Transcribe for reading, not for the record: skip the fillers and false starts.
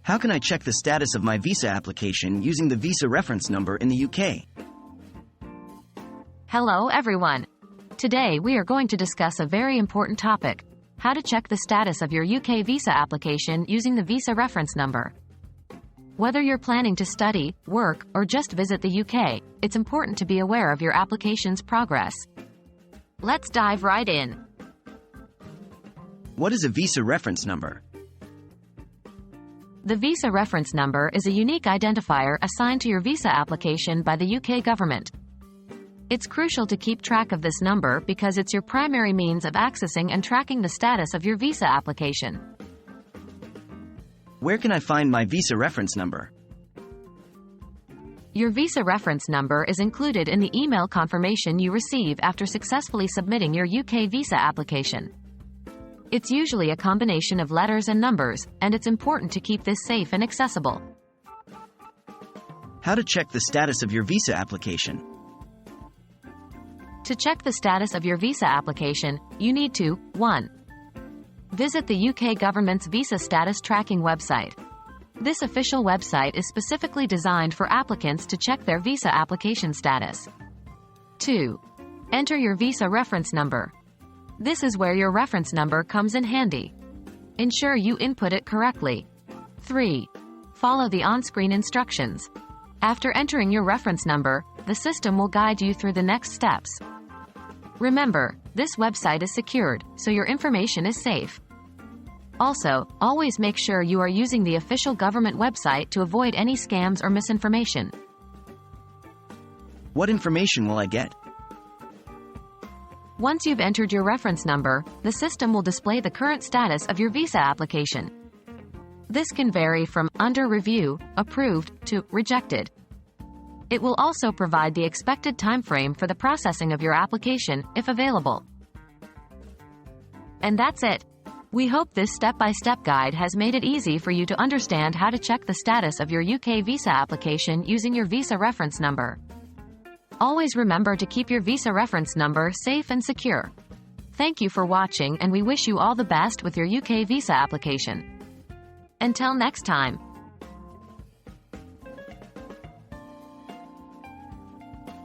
How can I check the status of my visa application using the visa reference number in the UK? Hello everyone. Today we are going to discuss a very important topic: how to check the status of your UK visa application using the visa reference number. Whether you're planning to study, work, or just visit the UK, it's important to be aware of your application's progress. Let's dive right in. What is a visa reference number? The visa reference number is a unique identifier assigned to your visa application by the UK government. It's crucial to keep track of this number because it's your primary means of accessing and tracking the status of your visa application. Where can I find my visa reference number? Your visa reference number is included in the email confirmation you receive after successfully submitting your UK visa application. It's usually a combination of letters and numbers, and it's important to keep this safe and accessible. How to check the status of your visa application? To check the status of your visa application, you need to 1. Visit the UK government's visa status tracking website. This official website is specifically designed for applicants to check their visa application status. 2. Enter your visa reference number. This is where your reference number comes in handy. Ensure you input it correctly. 3. Follow the on-screen instructions. After entering your reference number, the system will guide you through the next steps. Remember, this website is secured, so your information is safe. Also, always make sure you are using the official government website to avoid any scams or misinformation. What information will I get? Once you've entered your reference number, the system will display the current status of your visa application. This can vary from under review, approved, to rejected. It will also provide the expected time frame for the processing of your application, if available. And that's it. We hope this step-by-step guide has made it easy for you to understand how to check the status of your UK visa application using your visa reference number. Always remember to keep your visa reference number safe and secure. Thank you for watching, and we wish you all the best with your UK visa application. Until next time.